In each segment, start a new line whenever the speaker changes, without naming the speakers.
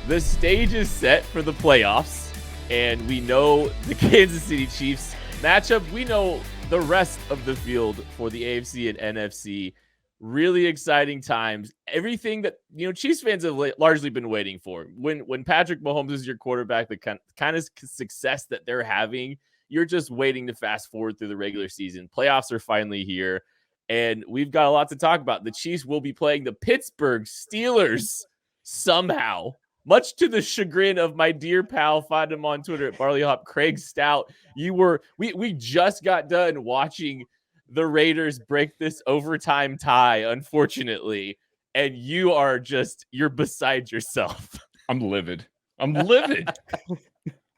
The stage is set for the playoffs, and we know the Kansas City Chiefs matchup. We know the rest of the field for the AFC and NFC. Really exciting times. Everything that Chiefs fans have largely been waiting for. When Patrick Mahomes is your quarterback, the kind of success that they're having, you're just waiting to fast forward through the regular season. Playoffs are finally here, and we've got a lot to talk about. The Chiefs will be playing the Pittsburgh Steelers somehow, much to the chagrin of my dear pal, find him on Twitter at BarleyHop, Craig Stout. We just got done watching the Raiders break this overtime tie, unfortunately, and you're beside yourself.
I'm livid.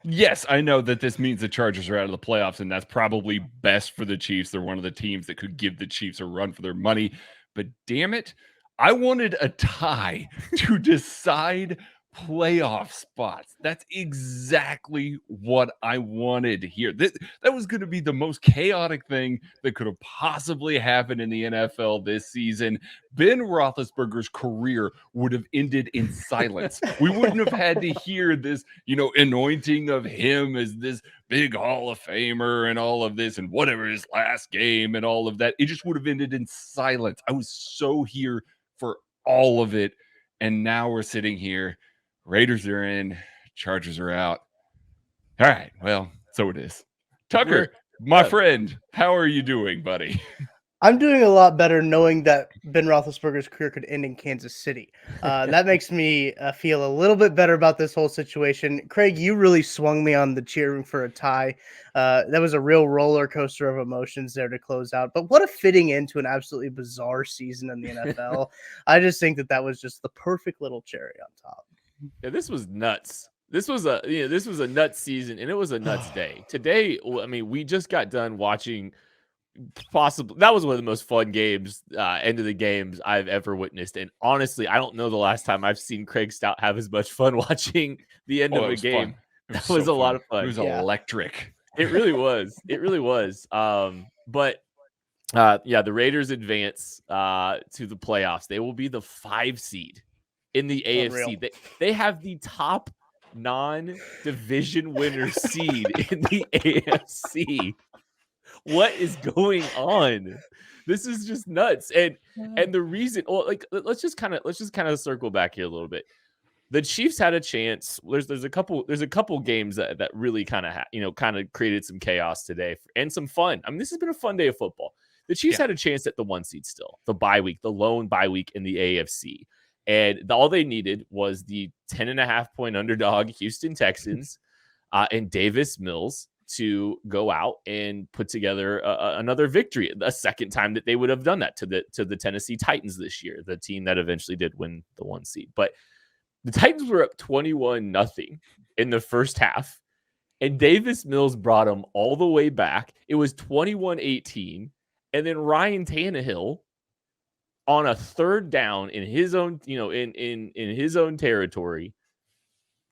Yes, I know that this means the Chargers are out of the playoffs, and that's probably best for the Chiefs. They're one of the teams that could give the Chiefs a run for their money. But damn it, I wanted a tie to decide playoff spots. That's exactly what I wanted here. That was going to be the most chaotic thing that could have possibly happened in the NFL this season. Ben Roethlisberger's career would have ended in silence. We wouldn't have had to hear this, anointing of him as this big Hall of Famer and all of this and whatever his last game and all of that. It just would have ended in silence. I was so here for all of it. And now we're sitting here. Raiders are in, Chargers are out. All right, well, so it is. Tucker, my friend, how are you doing, buddy?
I'm doing a lot better knowing that Ben Roethlisberger's career could end in Kansas City. That makes me feel a little bit better about this whole situation. Craig, you really swung me on the cheering for a tie. That was a real roller coaster of emotions there to close out. But what a fitting end to an absolutely bizarre season in the NFL. I just think that was just the perfect little cherry on top.
Yeah, this was nuts. This was a nuts season, and it was a nuts day. Today, I mean, we just got done watching that was one of the most fun games, end of the games I've ever witnessed. And honestly, I don't know the last time I've seen Craig Stout have as much fun watching the end of a game. That was a lot of fun.
It was electric.
It really was. It really was. But the Raiders advance to the playoffs. They will be the 5 seed in the AFC. They have the top non-division winner seed in the AFC. What is going on? This is just nuts. And the reason, let's just kind of circle back here a little bit. The Chiefs had a chance. There's a couple games that really kind of created some chaos today and some fun. I mean, this has been a fun day of football. The Chiefs had a chance at the 1 seed still, the bye week, the lone bye week in the AFC. And all they needed was the 10.5-point underdog Houston Texans and Davis Mills to go out and put together another victory, a second time that they would have done that to the Tennessee Titans this year, the team that eventually did win the 1 seed. But the Titans were up 21-0 in the first half, and Davis Mills brought them all the way back. It was 21-18, and then Ryan Tannehill on a third down in his own, in his own territory,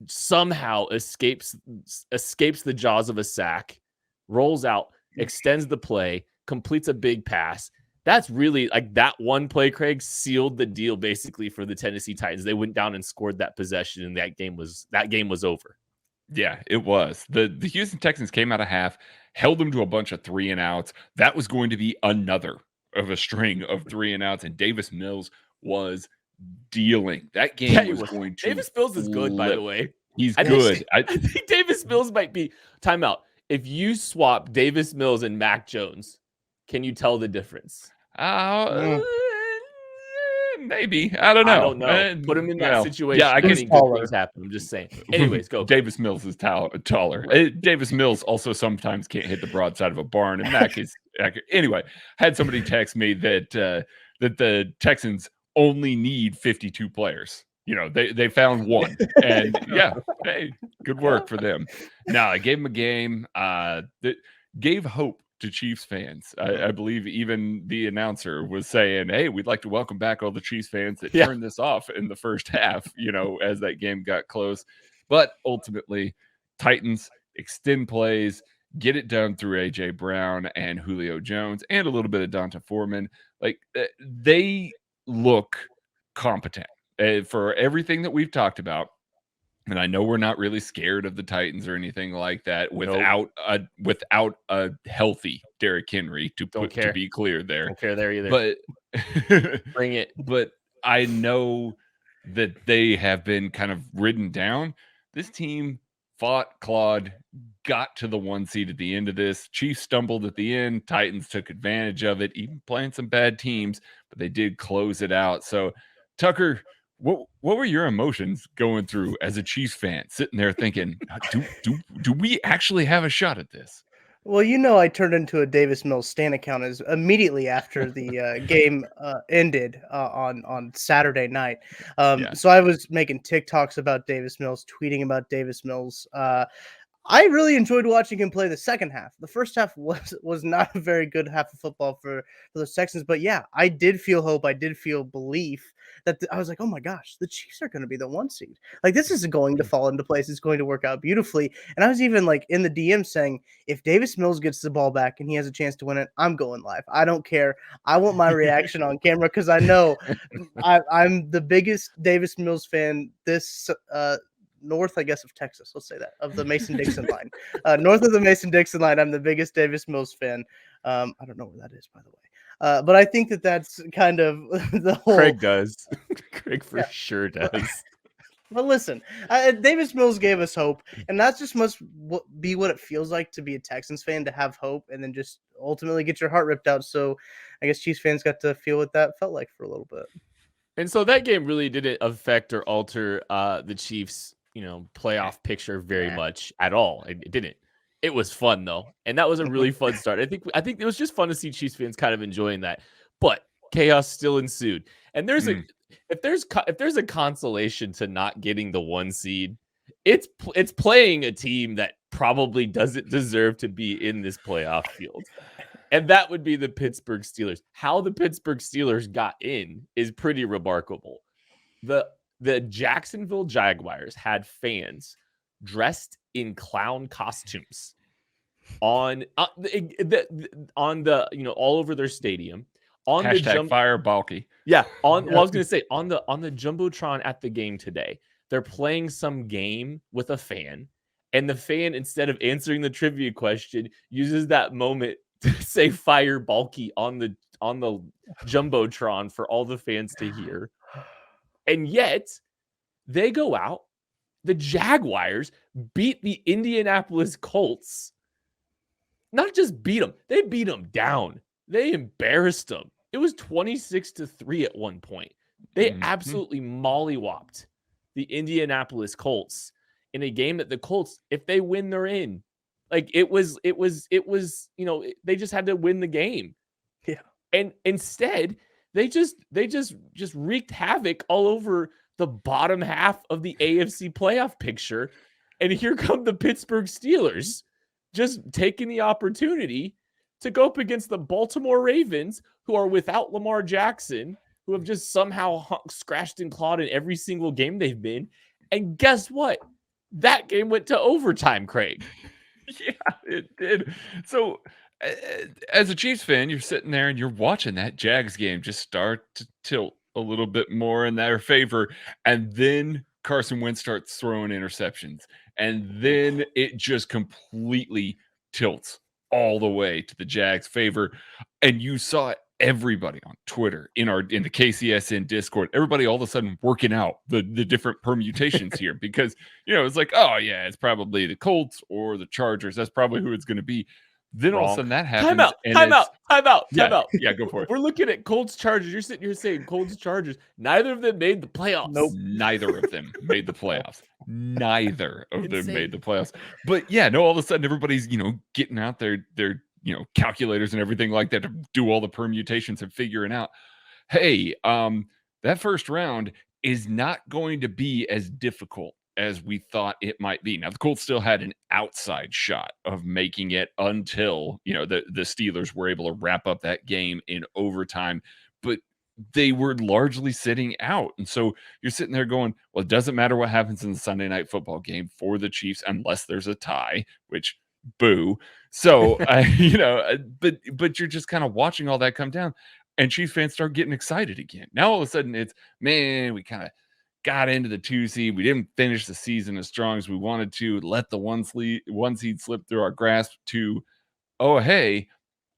somehow escapes the jaws of a sack, rolls out, extends the play, completes a big pass. That's really that one play, Craig, sealed the deal basically for the Tennessee Titans. They went down and scored that possession, and that game was over.
Yeah, it was. The Houston Texans came out of half, held them to a bunch of 3-and-outs. That was going to be another of a string of 3-and-outs, and Davis Mills was dealing. That game was going to
Davis Mills is good, by the way.
He's good.
I think Davis Mills might be timeout. If you swap Davis Mills and Mac Jones, can you tell the difference?
Maybe. I don't know.
Put him in that situation.
Yeah, I guess
good things happen. I'm just saying. Anyways, go.
Davis Mills is taller. Davis Mills also sometimes can't hit the broadside of a barn, and Mac is accurate. Anyway, had somebody text me that the Texans only need 52 players. They found one, and hey, good work for them. Now, I gave them a game that gave hope to Chiefs fans. I believe even the announcer was saying, hey, we'd like to welcome back all the Chiefs fans that turned this off in the first half, as that game got close. But ultimately, Titans extend plays, get it done through A.J. Brown and Julio Jones and a little bit of Donta Foreman. They look competent. For everything that we've talked about, And I know we're not really scared of the Titans or anything like that
Nope.
without a healthy Derrick Henry to be clear there.
Don't care there either.
But
bring it.
But I know that they have been kind of ridden down. This team fought, clawed, got to the 1 seed at the end of this. Chiefs stumbled at the end. Titans took advantage of it, even playing some bad teams, but they did close it out. So, Tucker, what were your emotions going through as a Chiefs fan, sitting there thinking, do we actually have a shot at this?
Well, I turned into a Davis Mills Stan account as immediately after the game ended on Saturday night. So I was making TikToks about Davis Mills, tweeting about Davis Mills. I really enjoyed watching him play the second half. The first half was not a very good half of football for the Texans, but yeah, I did feel hope. I did feel belief that I was like, oh my gosh, the Chiefs are going to be the 1 seed. Like, this is going to fall into place. It's going to work out beautifully. And I was even like in the DM saying, if Davis Mills gets the ball back and he has a chance to win it, I'm going live. I don't care. I want my reaction on camera because I know I'm the biggest Davis Mills fan this north, I guess, of Texas. Let's say that, of the Mason-Dixon line. North of the Mason-Dixon line, I'm the biggest Davis Mills fan. I don't know where that is, by the way. But I think that's kind of the whole.
Craig does. Craig for sure does.
But listen, Davis Mills gave us hope, and that just must be what it feels like to be a Texans fan, to have hope and then just ultimately get your heart ripped out. So I guess Chiefs fans got to feel what that felt like for a little bit.
And so that game really didn't affect or alter the Chiefs' playoff picture very much at all. It didn't. It was fun though, and that was a really fun start. I think it was just fun to see Chiefs fans kind of enjoying that. But chaos still ensued, and if there's a consolation to not getting the 1 seed, it's playing a team that probably doesn't deserve to be in this playoff field. And that would be the Pittsburgh Steelers. How the Pittsburgh Steelers got in is pretty remarkable. The Jacksonville Jaguars had fans dressed in clown costumes on the all over their stadium. On
Hashtag fire Balky.
Yeah. I was gonna say on the Jumbotron at the game today, they're playing some game with a fan, and the fan, instead of answering the trivia question, uses that moment to say fire Balky on the Jumbotron for all the fans to hear. And yet they go out. The Jaguars beat the Indianapolis Colts. Not just beat them, they beat them down. They embarrassed them. It was 26-3 at one point. They absolutely mollywopped the Indianapolis Colts in a game that the Colts, if they win, they're in. Like it was, they just had to win the game.
Yeah.
And instead, they just wreaked havoc all over the bottom half of the AFC playoff picture. And here come the Pittsburgh Steelers, just taking the opportunity to go up against the Baltimore Ravens, who are without Lamar Jackson, who have just somehow scratched and clawed in every single game they've been. And guess what? That game went to overtime, Craig.
Yeah, it did. So as a Chiefs fan, you're sitting there and you're watching that Jags game just start to tilt a little bit more in their favor. And then Carson Wentz starts throwing interceptions. And then it just completely tilts all the way to the Jags' favor. And you saw everybody on Twitter, in the KCSN Discord, everybody all of a sudden working out the different permutations here, because it's like, oh yeah, it's probably the Colts or the Chargers. That's probably who it's going to be. Then all of a sudden that happens.
Time out.
Yeah, go for it.
We're looking at Colts Chargers. You're sitting here saying Colts Chargers. Neither of them made the playoffs.
Nope.
Neither of them made the playoffs. Neither of them made the playoffs. But yeah, no, all of a sudden everybody's, getting out their calculators and everything like that to do all the permutations and figuring out, hey, that first round is not going to be as difficult as we thought it might be. Now, the Colts still had an outside shot of making it until, the Steelers were able to wrap up that game in overtime, but they were largely sitting out. And so you're sitting there going, well, it doesn't matter what happens in the Sunday night football game for the Chiefs unless there's a tie, which boo. So, but you're just kind of watching all that come down, and Chiefs fans start getting excited again. Now, all of a sudden it's, man, we kind of got into the 2 seed. We didn't finish the season as strong as we wanted to. Let the one seed slip through our grasp to, oh, hey,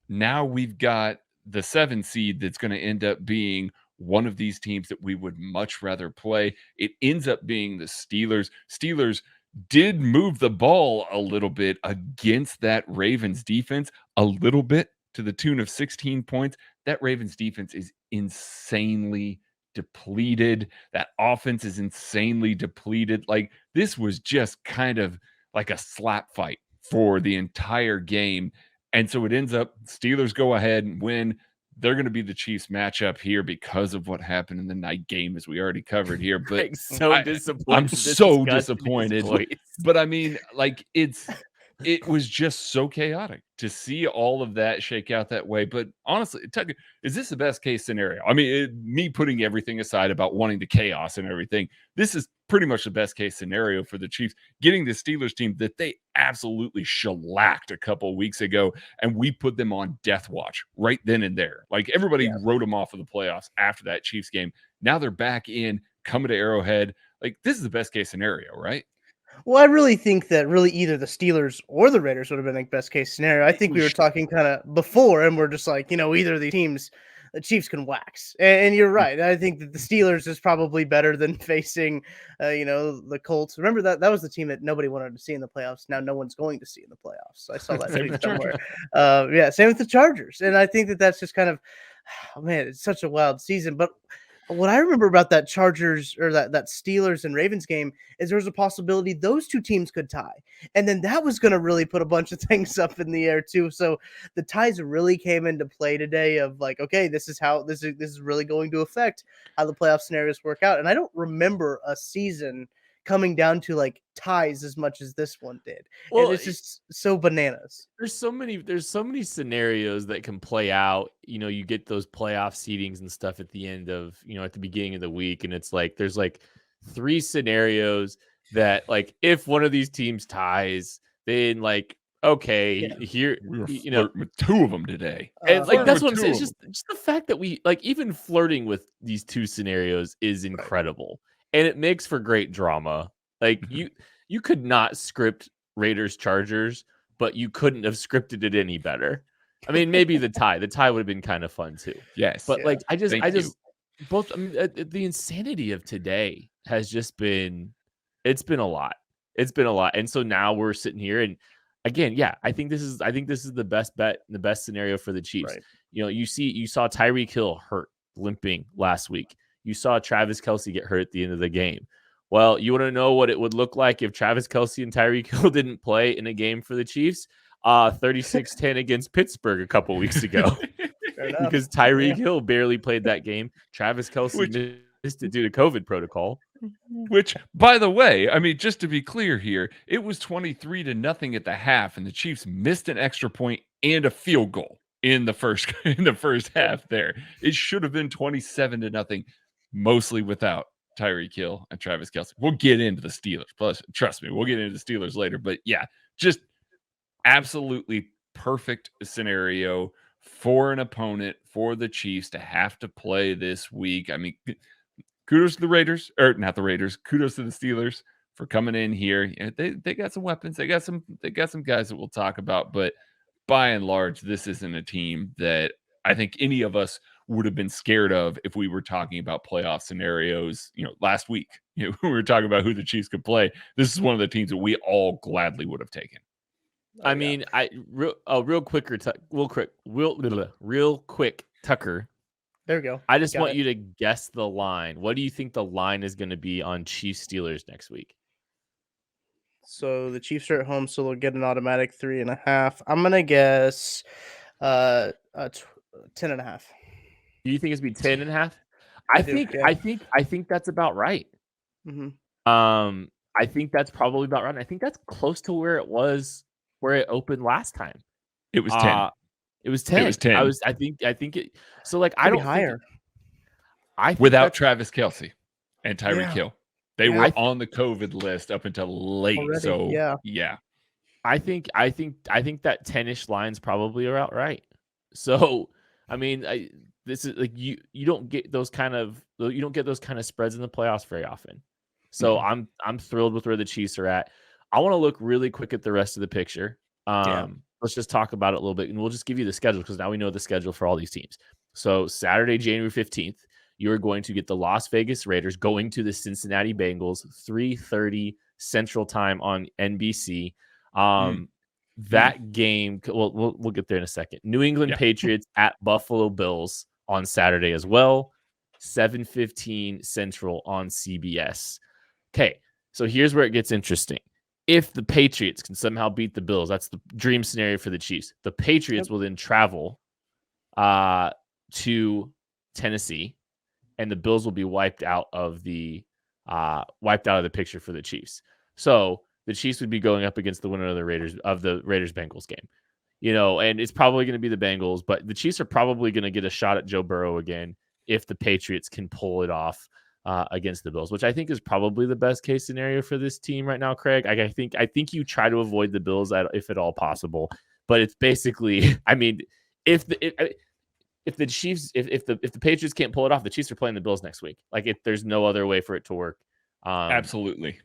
now we've got the 7 seed that's going to end up being one of these teams that we would much rather play. It ends up being the Steelers. Steelers did move the ball a little bit against that Ravens defense, a little bit to the tune of 16 points. That Ravens defense is insanely depleted. That offense is insanely depleted. Like, this was just kind of like a slap fight for the entire game. And so it ends up Steelers go ahead and win. They're going to be the Chiefs matchup here because of what happened in the night game, as we already covered here. But
disappointed.
I'm so disappointed. But I mean, like, it was just so chaotic to see all of that shake out that way. But honestly, Tucker, is this the best case scenario? I mean, me putting everything aside about wanting the chaos and everything, this is pretty much the best case scenario for the Chiefs, getting the Steelers team that they absolutely shellacked a couple of weeks ago, and we put them on death watch right then and there. Like, everybody wrote them off of the playoffs after that Chiefs game. Now they're back in, coming to Arrowhead. Like, this is the best case scenario, right?
Well, I really think that really either the Steelers or the Raiders would have been like best case scenario. I think we were talking kind of before, and we're just like, either of these teams, the Chiefs can wax. And you're right. I think that the Steelers is probably better than facing, the Colts. Remember that was the team that nobody wanted to see in the playoffs. Now no one's going to see in the playoffs. I saw that tweet somewhere. Same with the Chargers. And I think that that's just kind of, man, it's such a wild season. But what I remember about that Chargers or that Steelers and Ravens game is there was a possibility those two teams could tie. And then that was going to really put a bunch of things up in the air too. So the ties really came into play today of like, okay, this is how this is really going to affect how the playoff scenarios work out. And I don't remember a season coming down to like ties as much as this one did. Well, and it's just so bananas.
There's so many scenarios that can play out. You get those playoff seedings and stuff at the end of, at the beginning of the week. And it's like, there's like 3 scenarios that, like, if one of these teams ties, then like, okay, here,
we were with 2 of them today.
And like, that's what I'm saying. It's just the fact that we, like, even flirting with these 2 scenarios is incredible. And it makes for great drama. Like, you could not script Raiders Chargers, but you couldn't have scripted it any better. I mean, maybe the tie would have been kind of fun too.
Yes.
But like, the insanity of today has just been, it's been a lot. It's been a lot. And so now we're sitting here, and again, I think this is the best bet, the best scenario for the Chiefs. Right. You saw Tyreek Hill hurt, limping last week. You saw Travis Kelce get hurt at the end of the game. Well, you want to know what it would look like if Travis Kelce and Tyreek Hill didn't play in a game for the Chiefs? 36-10 against Pittsburgh a couple weeks ago. Because Tyreek Hill barely played that game. Travis Kelce missed it due to COVID protocol.
Which, by the way, I mean, just to be clear here, it was 23-0 at the half, and the Chiefs missed an extra point and a field goal in the first half there. It should have been 27-0, mostly without Tyreek Hill and Travis Kelce. We'll get into the Steelers. Plus, trust me, we'll get into the Steelers later. But yeah, just absolutely perfect scenario for an opponent, for the Chiefs to have to play this week. I mean, kudos to the Raiders, or not the Raiders. Kudos to the Steelers for coming in here. They got some weapons. They got some guys that we'll talk about. But by and large, this isn't a team that I think any of us would have been scared of if we were talking about playoff scenarios, last week. We were talking about who the Chiefs could play. This is one of the teams that we all gladly would have taken.
Real quick, Tucker.
There we go.
I just want you to guess the line. What do you think the line is going to be on Chiefs Steelers next week?
So the Chiefs are at home, so they'll get an automatic 3.5. I'm gonna guess 10.5.
Do you think it's be 10.5? I think that's about right.
Mm-hmm.
I think that's probably about right. I think that's close to where it opened last time.
It was 10.
It was 10.
It was 10.
I think it. So like, I don't
higher.
Without Travis Kelce and Tyreek Hill, they were on the COVID list up until late. Already. So yeah.
I think that 10-ish line's probably about right. So I mean, this is like you don't get those kind of spreads in the playoffs very often. So I'm thrilled with where the Chiefs are at. I want to look really quick at the rest of the picture. Let's just talk about it a little bit, and we'll just give you the schedule because now we know the schedule for all these teams. So Saturday, January 15th, you're going to get the Las Vegas Raiders going to the Cincinnati Bengals, 3:30 Central Time on NBC. That game, we'll get there in a second. New England Patriots at Buffalo Bills on Saturday as well, 7:15 Central on CBS. Okay, so here's where it gets interesting. If the Patriots can somehow beat the Bills, that's the dream scenario for the Chiefs. The Patriots will then travel to Tennessee, and the Bills will be wiped out of the picture for the Chiefs. So the Chiefs would be going up against the winner of the Raiders Bengals game, and it's probably going to be the Bengals, but the Chiefs are probably going to get a shot at Joe Burrow again if the Patriots can pull it off against the Bills, which I think is probably the best case scenario for this team right now, Craig. I think you try to avoid the Bills if at all possible, but it's basically, I mean, if the Patriots can't pull it off, the Chiefs are playing the Bills next week. Like there's no other way for it to work.
Absolutely.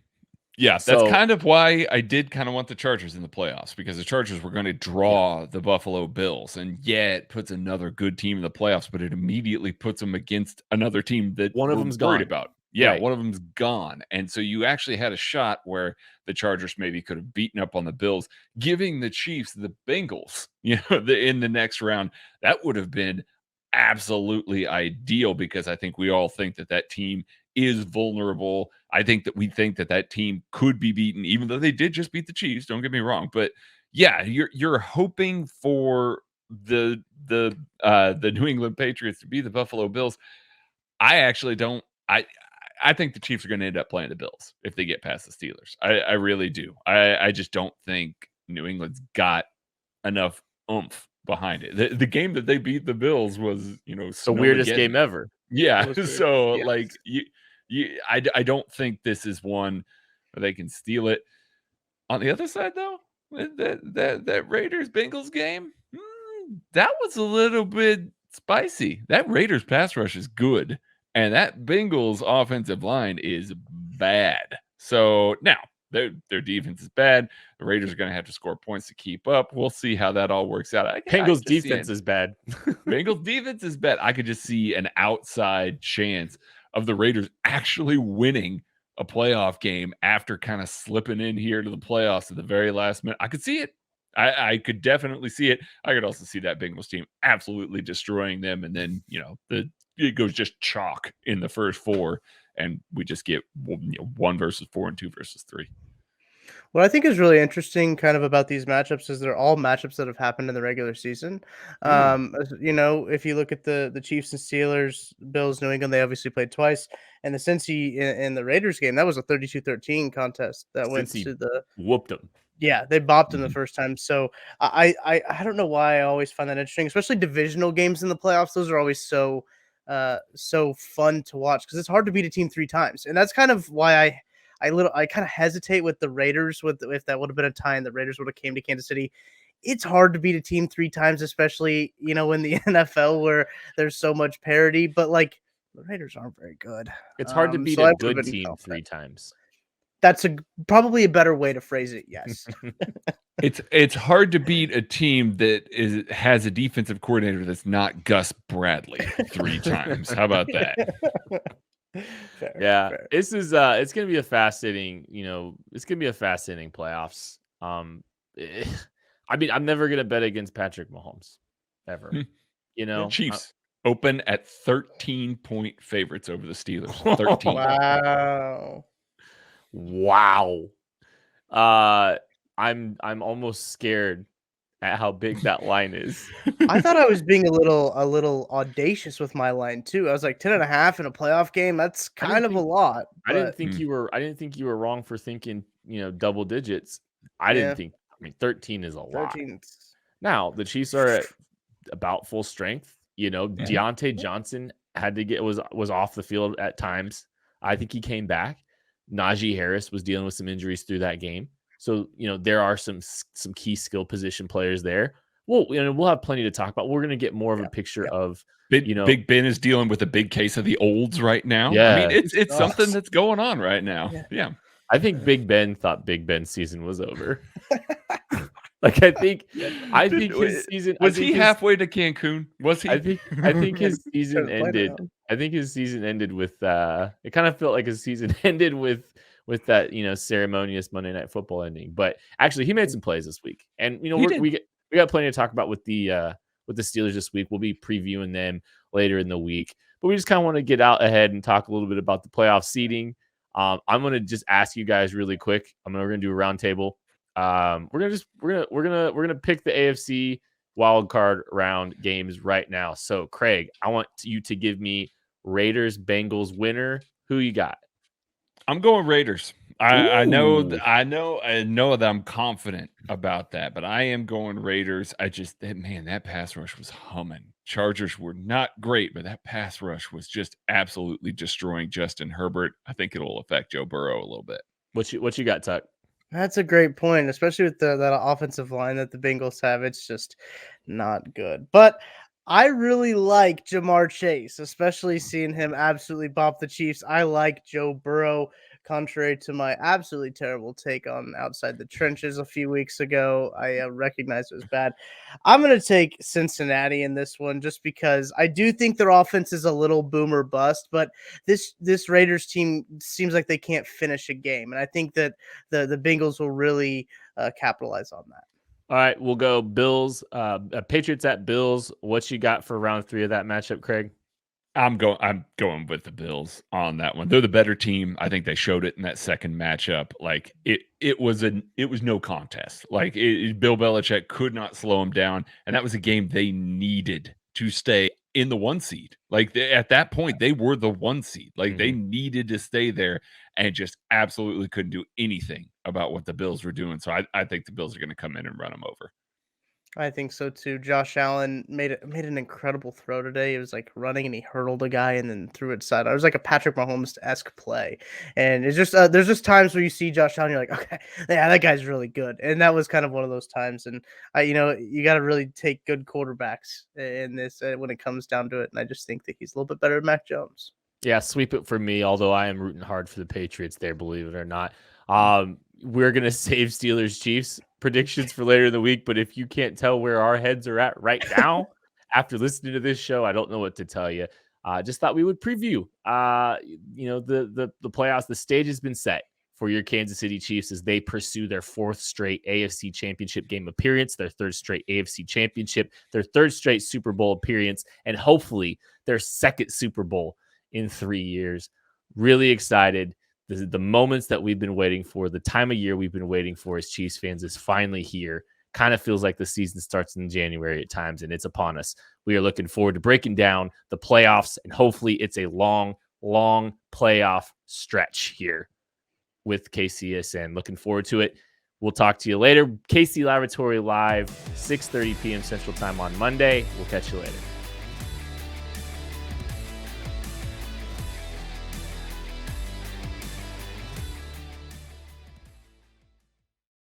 Yeah, that's kind of why I did kind of want the Chargers in the playoffs, because the Chargers were going to draw the Buffalo Bills. And it puts another good team in the playoffs, but it immediately puts them against another team that
one of them's
worried
gone.
About. Yeah, right. One of them's gone. And so you actually had a shot where the Chargers maybe could have beaten up on the Bills, giving the Chiefs the Bengals, in the next round. That would have been absolutely ideal, because I think we all think that team is vulnerable. I think that team could be beaten, even though they did just beat the Chiefs. Don't get me wrong, but yeah, you're hoping for the New England Patriots to beat the Buffalo Bills. I actually don't. I think the Chiefs are going to end up playing the Bills if they get past the Steelers. I really do. I just don't think New England's got enough oomph behind it. The game that they beat the Bills was,
the weirdest game ever.
Yeah. So I don't think this is one where they can steal it. On the other side, though, that Raiders Bengals game, that was a little bit spicy. That Raiders pass rush is good, and that Bengals offensive line is bad. So now their defense is bad. The Raiders are going to have to score points to keep up. We'll see how that all works out.
Bengals defense is bad.
Bengals defense is bad. I could just see an outside chance of the Raiders actually winning a playoff game after kind of slipping in here to the playoffs at the very last minute. I could see it. I could definitely see it. I could also see that Bengals team absolutely destroying them. And then, it goes just chalk in the first four, and we just get 1 versus 4 and 2 versus 3.
What I think is really interesting kind of about these matchups is they're all matchups that have happened in the regular season. If you look at the Chiefs and Steelers, Bills, New England, they obviously played twice. And the Cincy in the Raiders game, that was a 32-13 contest that went to the
whooped them.
Yeah, they bopped him the first time. So I don't know why I always find that interesting, especially divisional games in the playoffs. Those are always so fun to watch because it's hard to beat a team 3 times. And that's kind of why I kind of hesitate with the Raiders if that would have been a tie and the Raiders would have came to Kansas City. It's hard to beat a team 3 times, especially, in the NFL where there's so much parity, but like the Raiders aren't very good.
It's hard to beat a good team 3 times.
That's probably a better way to phrase it. Yes.
It's hard to beat a team that has a defensive coordinator that's not Gus Bradley 3 times. How about that?
Fair. This is it's gonna be a fascinating, it's gonna be a fascinating playoffs. I mean, I'm never gonna bet against Patrick Mahomes ever.
The Chiefs open at 13-point favorites over the Steelers. 13.
Wow.
I'm almost scared at how big that line is.
I thought I was being a little audacious with my line too. I was like 10.5 in a playoff game. That's kind of a lot.
I didn't think you were wrong for thinking, double digits. I didn't think. I mean, 13 is a lot. Now the Chiefs are at about full strength. Deontay Johnson was off the field at times. I think he came back. Najee Harris was dealing with some injuries through that game. So, there are some key skill position players there. Well, we'll have plenty to talk about. We're going to get more of a picture of,
Big Ben is dealing with a big case of the olds right now.
Yeah.
I mean, it's something that's going on right now. Yeah.
I think Big Ben thought Big Ben's season was over. Like I think his season
was he halfway to Cancun? Was he?
I think his season ended. I think his season ended with it kind of felt like his season ended with that ceremonious Monday Night Football ending. But actually, he made some plays this week, and we got plenty to talk about with the Steelers this week. We'll be previewing them later in the week, but we just kind of want to get out ahead and talk a little bit about the playoff seeding. I'm gonna just ask you guys really quick. We're gonna do a roundtable. We're gonna pick the AFC wild card round games right now. So Craig, I want you to give me Raiders Bengals winner. Who you got?
I'm going Raiders. I know that I'm confident about that, but I am going Raiders. That pass rush was humming. Chargers were not great, but that pass rush was just absolutely destroying Justin Herbert. I think it'll affect Joe Burrow a little bit.
What you got, Tuck?
That's a great point, especially with that offensive line that the Bengals have. It's just not good. But I really like Jamar Chase, especially seeing him absolutely bop the Chiefs. I like Joe Burrow, contrary to my absolutely terrible take on Outside the Trenches a few weeks ago. I recognize it was bad. I'm going to take Cincinnati in this one just because I do think their offense is a little boomer bust, but this Raiders team seems like they can't finish a game. And I think that the Bengals will really capitalize on that.
All right, we'll go Bills, Patriots at Bills. What you got for round 3 of that matchup, Craig?
I'm going with the Bills on that one. They're the better team. I think they showed it in that second matchup. Like it was no contest. Like Bill Belichick could not slow them down, and that was a game they needed to stay in the 1 seed. Like at that point, they were the 1 seed. Like they needed to stay there, and just absolutely couldn't do anything about what the Bills were doing. So I think the Bills are going to come in and run them over.
I think so too. Josh Allen made an incredible throw today. It was like running and he hurdled a guy and then threw it side. It was like a Patrick Mahomes-esque play. And it's just there's just times where you see Josh Allen, you're like, okay, yeah, that guy's really good. And that was kind of one of those times. And you got to really take good quarterbacks in this when it comes down to it. And I just think that he's a little bit better than Mac Jones.
Yeah, sweep it for me. Although I am rooting hard for the Patriots there, believe it or not. We're gonna save Steelers Chiefs predictions for later in the week, but if you can't tell where our heads are at right now after listening to this show, I don't know what to tell you. Just thought we would preview the playoffs. The stage has been set for your Kansas City Chiefs as they pursue their 4th straight AFC Championship game appearance, their 3rd straight AFC Championship, their 3rd straight Super Bowl appearance, and hopefully their 2nd Super Bowl in 3 years. Really excited. The moments that we've been waiting for, the time of year we've been waiting for as Chiefs fans is finally here. Kind of feels like the season starts in January at times, and it's upon us. We are looking forward to breaking down the playoffs, and hopefully it's a long, long playoff stretch here with KCSN. Looking forward to it. We'll talk to you later. KC Laboratory Live, 6:30 p.m. Central Time on Monday. We'll catch you later.